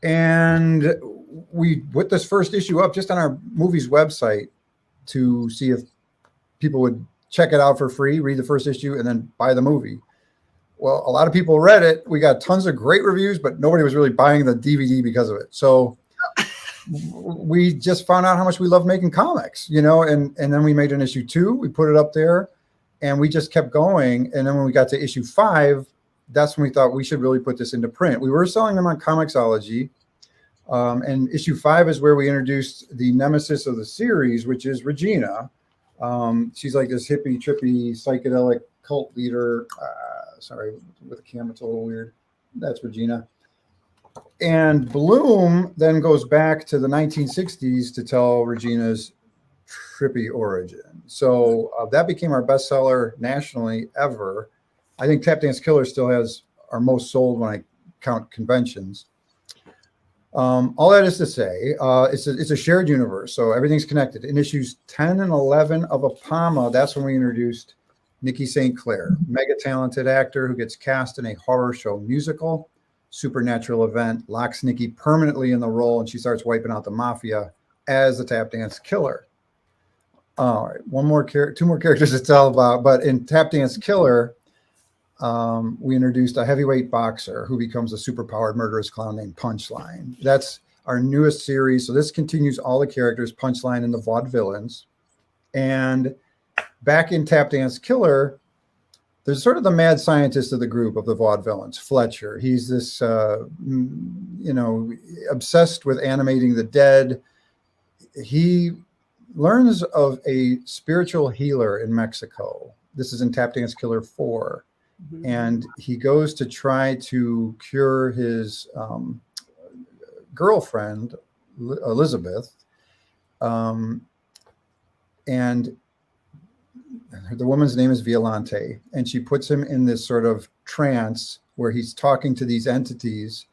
And we put this first issue up just on our movie's website to see if people would check it out for free, read the first issue, and then buy the movie. Well, a lot of people read it. We got tons of great reviews, but nobody was really buying the DVD because of it. So we just found out how much we love making comics, and then we made an issue 2. We put it up there, and we just kept going. And then when we got to issue 5, that's when we thought we should really put this into print. We were selling them on Comixology. And issue 5 is where we introduced the nemesis of the series, which is Regina. She's like this hippie, trippy, psychedelic cult leader. Sorry, with the camera, it's a little weird. That's Regina. And Bloom then goes back to the 1960s to tell Regina's trippy origin. So that became our bestseller nationally ever. I think Tap Dance Killer still has our most sold when I count conventions. All that is to say, it's a shared universe, so everything's connected. In issues 10 and 11 of Apama, that's when we introduced Nikki St. Clair, mega talented actor who gets cast in a horror show musical. Supernatural event locks Nikki permanently in the role, and she starts wiping out the mafia as the Tap Dance Killer. All right, two more characters to tell about. But in Tap Dance Killer, we introduced a heavyweight boxer who becomes a superpowered murderous clown named Punchline. That's our newest series. So this continues all the characters, Punchline and the Vaudevillains. And back in Tap Dance Killer, there's sort of the mad scientist of the group of the Vaudevillains, Fletcher. He's this, obsessed with animating the dead. He learns of a spiritual healer in Mexico. This is in Tap Dance Killer 4. Mm-hmm. And he goes to try to cure his girlfriend, Elizabeth. And the woman's name is Violante, and she puts him in this sort of trance where he's talking to these entities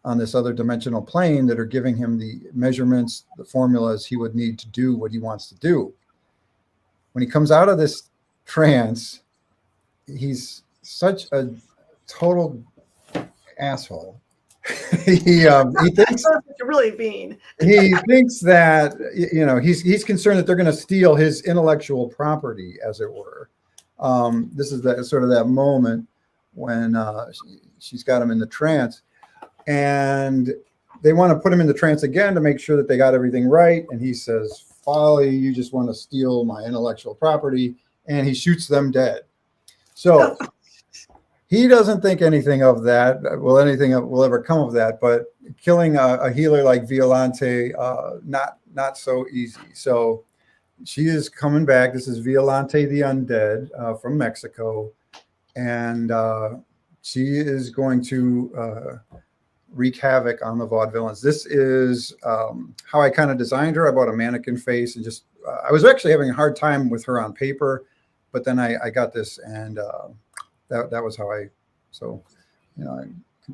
on this other dimensional plane that are giving him the measurements, the formulas he would need to do what he wants to do. When he comes out of this trance, he's such a total asshole. he thinks
you're really being.
He thinks that he's concerned that they're going to steal his intellectual property, as it were. This is that sort of that moment when she's got him in the trance, and they want to put him in the trance again to make sure that they got everything right. And he says, "Folly, you just want to steal my intellectual property," and he shoots them dead. So. He doesn't think anything of that. Anything will ever come of that? But killing a healer like Violante, not so easy. So she is coming back. This is Violante the Undead from Mexico, and she is going to wreak havoc on the Vaudevillains. This is how I kind of designed her. I bought a mannequin face and just I was actually having a hard time with her on paper, but then I got this and. That was how I can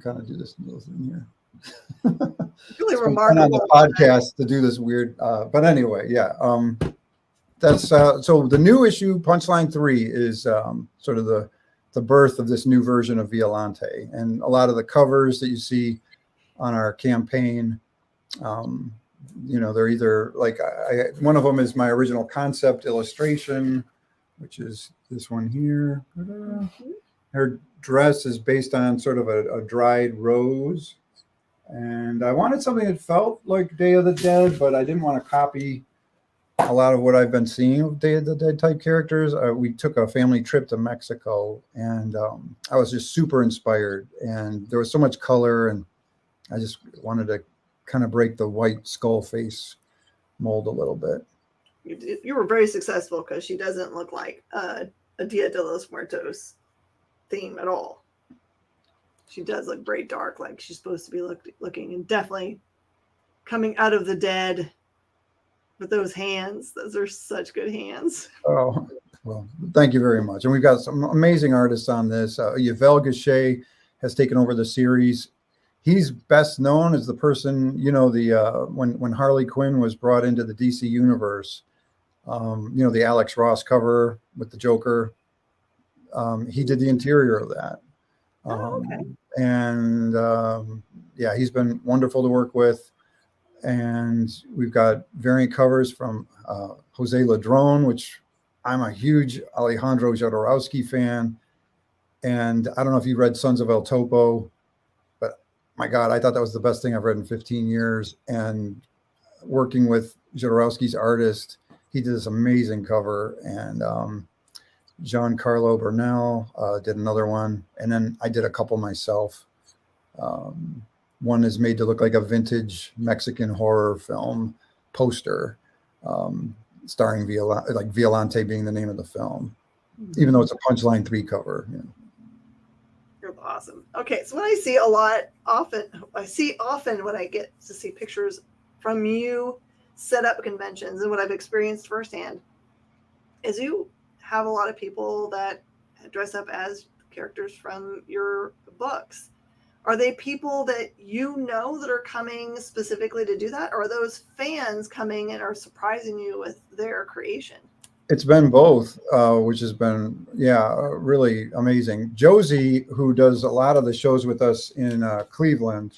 kind of do this little thing here.
Really remarkable
on the podcast to do this weird, but anyway, yeah. That's so the new issue, Punchline 3, is sort of the birth of this new version of Violante, and a lot of the covers that you see on our campaign, they're either like one of them is my original concept illustration, which is this one here. Her dress is based on sort of a dried rose. And I wanted something that felt like Day of the Dead, but I didn't want to copy a lot of what I've been seeing of Day of the Dead type characters. We took a family trip to Mexico, and I was just super inspired. And there was so much color, and I just wanted to kind of break the white skull face mold a little bit.
You were very successful because she doesn't look like a Dia de los Muertos theme at all. She does look very dark, like she's supposed to be looking, and definitely coming out of the dead with those hands. Those are such good hands.
Oh, well, thank you very much. And we've got some amazing artists on this. Yvel Gachet has taken over the series. He's best known as the person, when Harley Quinn was brought into the DC universe, the Alex Ross cover with the Joker. He did the interior of that.
Okay.
And he's been wonderful to work with. And we've got variant covers from Jose Ladrone, which I'm a huge Alejandro Jodorowsky fan. And I don't know if you read Sons of El Topo, but my God, I thought that was the best thing I've read in 15 years. And working with Jodorowsky's artist, he did this amazing cover. And Giancarlo Bernal did another one. And then I did a couple myself. One is made to look like a vintage Mexican horror film poster, starring Violante being the name of the film, even though it's a Punchline 3 cover.
You're awesome. Okay, so what I see often when I get to see pictures from you set up conventions, and what I've experienced firsthand is you have a lot of people that dress up as characters from your books. Are they people that that are coming specifically to do that? Or are those fans coming and are surprising you with their creation?
It's been both, which has been, really amazing. Josie, who does a lot of the shows with us in Cleveland,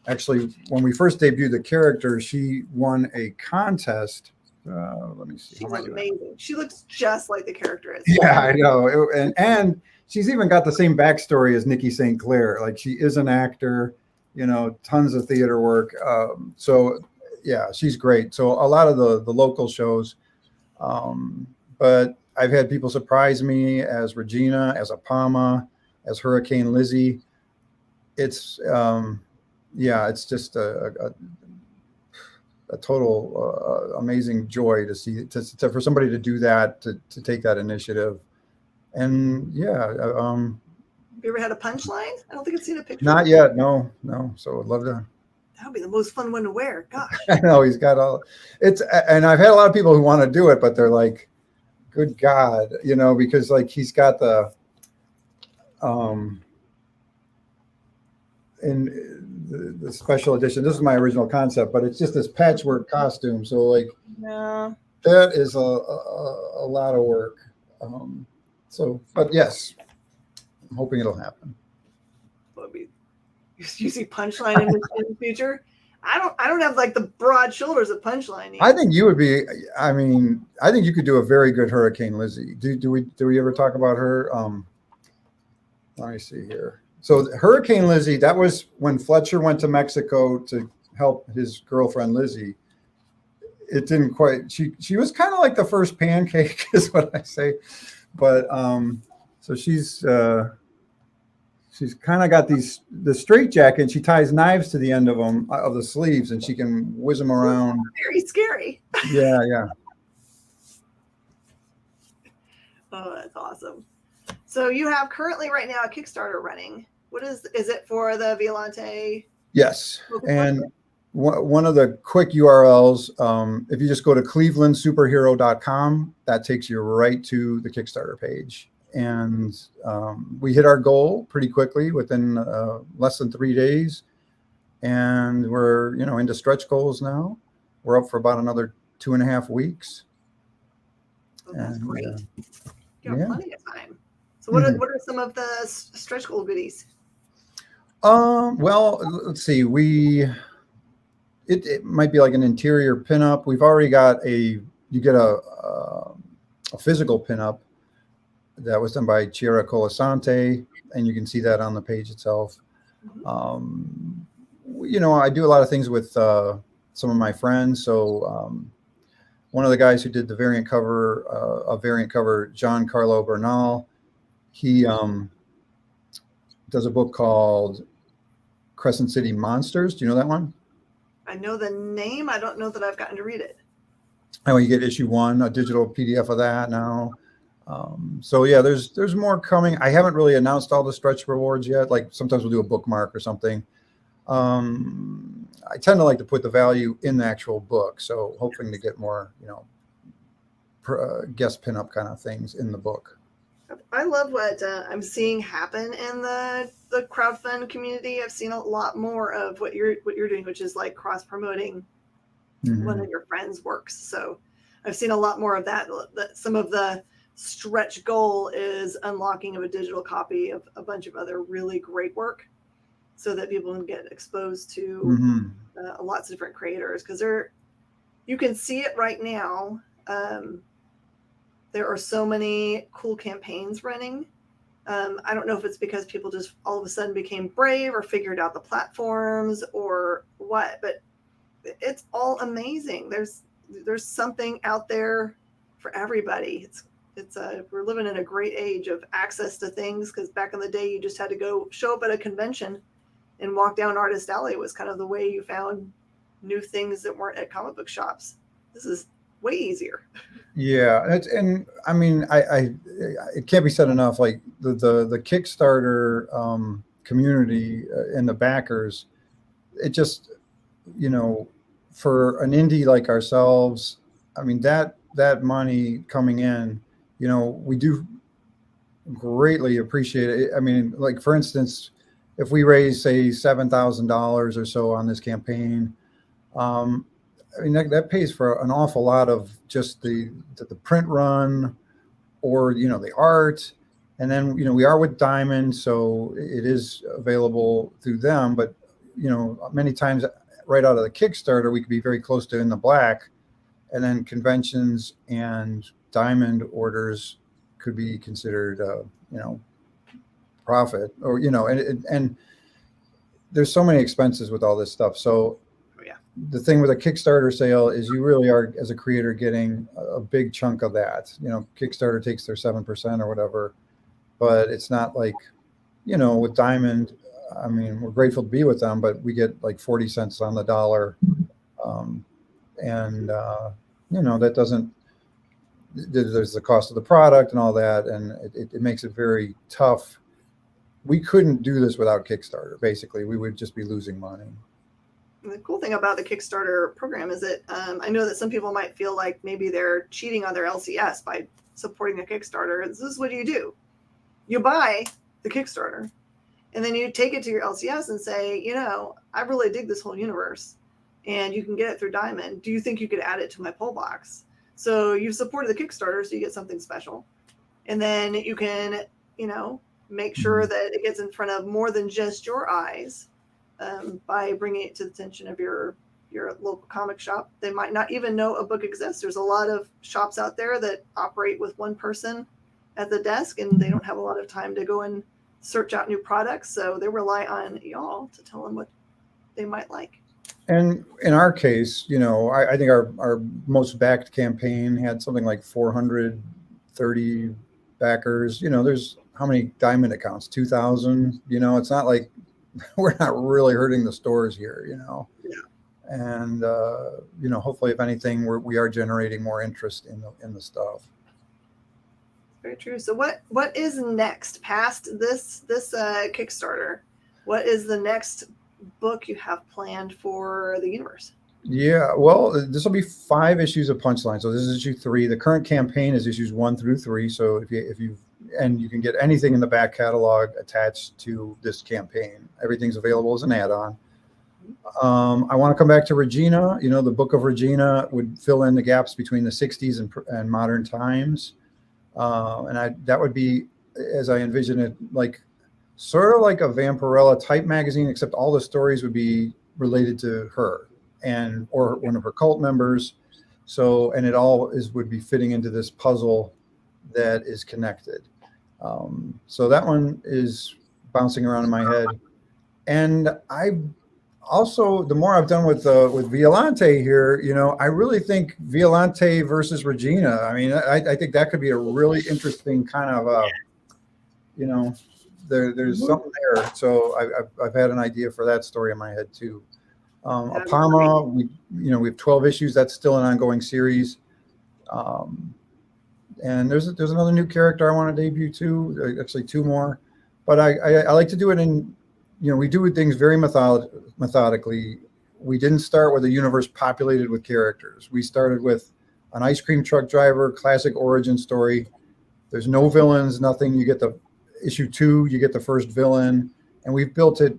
actually, when we first debuted the character, she won a contest Let me see.
She's
How am I doing?
amazing. She looks just like the character is.
Yeah, I know. And she's even got the same backstory as Nikki St. Clair. Like she is an actor, tons of theater work. So yeah, she's great. So a lot of the local shows, but I've had people surprise me as Regina, as Apama, as Hurricane Lizzie. It's it's just a total amazing joy to see for somebody to do that, to take that initiative. And
Have you ever had a punchline? I don't think I've seen a picture.
not yet. No. So I'd love to.
That would be the most fun one to wear. Gosh.
I know he's got and I've had a lot of people who want to do it, but they're like, good God, because like he's got the, in the special edition, this is my original concept, but it's just this patchwork costume. So like,
Yeah.
that is a lot of work. But yes, I'm hoping it'll happen.
You see Punchline in the future? I don't have like the broad shoulders of Punchline.
I think you would be. I mean, I think you could do a very good Hurricane Lizzie. Do we ever talk about her? Let me see here. So Hurricane Lizzie, that was when Fletcher went to Mexico to help his girlfriend Lizzie. It didn't quite. She was kind of like the first pancake, is what I say. But so she's kind of got the straitjacket, and she ties knives to the end of them, of the sleeves, and she can whiz them around.
Very scary.
Yeah.
Oh, that's awesome. So you have currently right now a Kickstarter running. What is it for the Violante?
Yes. And one of the quick URLs, if you just go to clevelandsuperhero.com, that takes you right to the Kickstarter page. And we hit our goal pretty quickly within less than 3 days. And we're, into stretch goals now. We're up for about another 2.5 weeks.
Oh, that's great. You have
yeah.
plenty of time. So what are some of the stretch goal goodies?
Well, let's see. It might be like an interior pinup. We've already got you get a physical pinup that was done by Chiara Colasante, and you can see that on the page itself.
Mm-hmm.
I do a lot of things with some of my friends. So one of the guys who did the variant cover, Giancarlo Bernal, he does a book called Crescent City Monsters. Do you know that one?
I know the name. I don't know that I've gotten to read it.
Oh, you get issue 1, a digital PDF of that now. So yeah, there's more coming. I haven't really announced all the stretch rewards yet. Like sometimes we'll do a bookmark or something. I tend to like to put the value in the actual book. So hoping to get more, guest pinup kind of things in the book.
I love what I'm seeing happen in the crowdfund community. I've seen a lot more of what you're doing, which is like cross promoting one of your friends' works. So I've seen a lot more of that. Some of the stretch goal is unlocking of a digital copy of a bunch of other really great work, so that people can get exposed to lots of different creators, because you can see it right now. There are so many cool campaigns running. I don't know if it's because people just all of a sudden became brave or figured out the platforms or what, but it's all amazing. There's something out there for everybody. We're living in a great age of access to things, because back in the day you just had to go show up at a convention and walk down Artist Alley. Was kind of the way you found new things that weren't at comic book shops. This is way easier.
Yeah, and I mean, it can't be said enough. Like the Kickstarter community and the backers, it just, for an indie like ourselves, I mean, that money coming in, we do greatly appreciate it. I mean, like for instance, if we raise say $7,000 or so on this campaign, I mean, that pays for an awful lot of just the print run, or, the art. And then, we are with Diamond, so it is available through them. But, many times right out of the Kickstarter, we could be very close to in the black. and then conventions and diamond orders could be considered, profit, or and there's so many expenses with all this stuff. So
Yeah.
the thing with a Kickstarter sale is you really are, as a creator, getting a big chunk of that. Kickstarter takes their 7% or whatever, but it's not like, with Diamond. I mean, we're grateful to be with them, but we get like 40 cents on the dollar. And that doesn't, there's the cost of the product and all that. And it makes it very tough. We couldn't do this without Kickstarter. Basically, we would just be losing money.
And the cool thing about the Kickstarter program is that I know that some people might feel like maybe they're cheating on their LCS by supporting a Kickstarter. This is what you do. You buy the Kickstarter, and then you take it to your LCS and say, I really dig this whole universe, and you can get it through Diamond. Do you think you could add it to my pull box? So you've supported the Kickstarter, so you get something special. And then you can, make sure that it gets in front of more than just your eyes by bringing it to the attention of your local comic shop. They might not even know a book exists. There's a lot of shops out there that operate with one person at the desk, and they don't have a lot of time to go and search out new products. So they rely on y'all to tell them what they might like.
And in our case, I think our most backed campaign had something like 430 backers. There's how many Diamond accounts? 2,000. It's not like we're not really hurting the stores here.
Yeah.
And hopefully, if anything, we are generating more interest in the stuff.
Very true. So what is next past this Kickstarter? What is the next book you have planned for the universe?
Yeah, well, this will be 5 issues of Punchline. So this is issue 3. The current campaign is issues 1 through 3. So if you can get anything in the back catalog attached to this campaign. Everything's available as an add-on. I want to come back to Regina. The book of Regina would fill in the gaps between the 60s and modern times. And that would be, as I envision it, like sort of like a Vampirella type magazine, except all the stories would be related to her or one of her cult members. So, and it all would be fitting into this puzzle that is connected. So that one is bouncing around in my head. And I also, the more I've done with Violante here, I really think Violante versus Regina. I mean, I think that could be a really interesting kind of, there's something there. So I've had an idea for that story in my head too. Apama, we have 12 issues. That's still an ongoing series. And there's another new character I want to debut too. Actually, 2 more. But I like to do it in, we do things very methodically. We didn't start with a universe populated with characters. We started with an ice cream truck driver, classic origin story. There's no villains, nothing. You get the issue 2, you get the first villain, and we've built it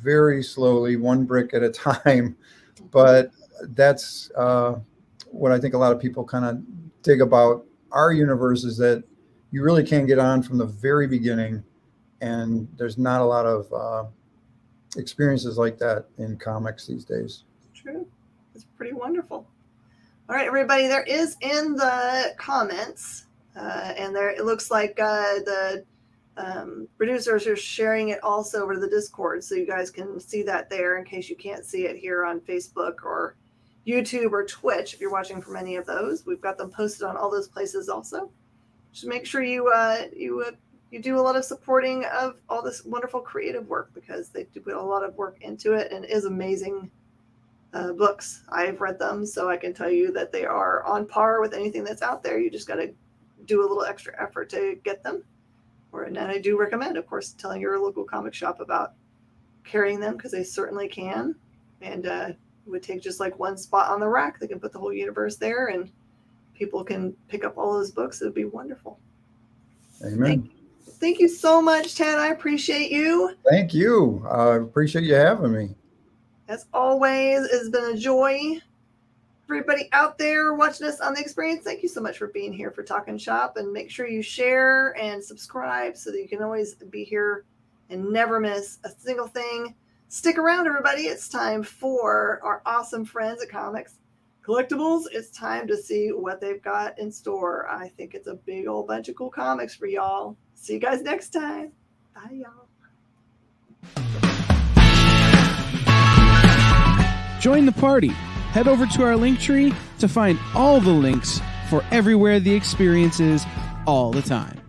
very slowly, 1 brick at a time. But that's what I think a lot of people kind of dig about our universe, is that you really can get on from the very beginning, and there's not a lot of experiences like that in comics these days.
True. It's pretty wonderful. All right, everybody, there is in the comments, and there it looks like the producers are sharing it also over to the Discord, so you guys can see that there in case you can't see it here on Facebook or YouTube or Twitch. If you're watching from any of those, we've got them posted on all those places also. Just make sure you do a lot of supporting of all this wonderful creative work, because they do put a lot of work into it, and it is amazing books. I've read them, so I can tell you that they are on par with anything that's out there. You just got to do a little extra effort to get them. And I do recommend, of course, telling your local comic shop about carrying them, because they certainly can. And it would take just like 1 spot on the rack. They can put the whole universe there, and people can pick up all those books. It would be wonderful.
Amen.
Thank you so much, Ted. I appreciate you.
Thank you. I appreciate you having me.
As always, it's been a joy. Everybody out there watching us on The Experience, thank you so much for being here for Talkin Shop. And make sure you share and subscribe so that you can always be here and never miss a single thing. Stick around, everybody. It's time for our awesome friends at Comics Collectibles, it's time to see what they've got in store. I think it's a big old bunch of cool comics for y'all. See you guys next time. Bye, y'all.
Join the party. Head over to our link tree to find all the links for everywhere the experience is all the time.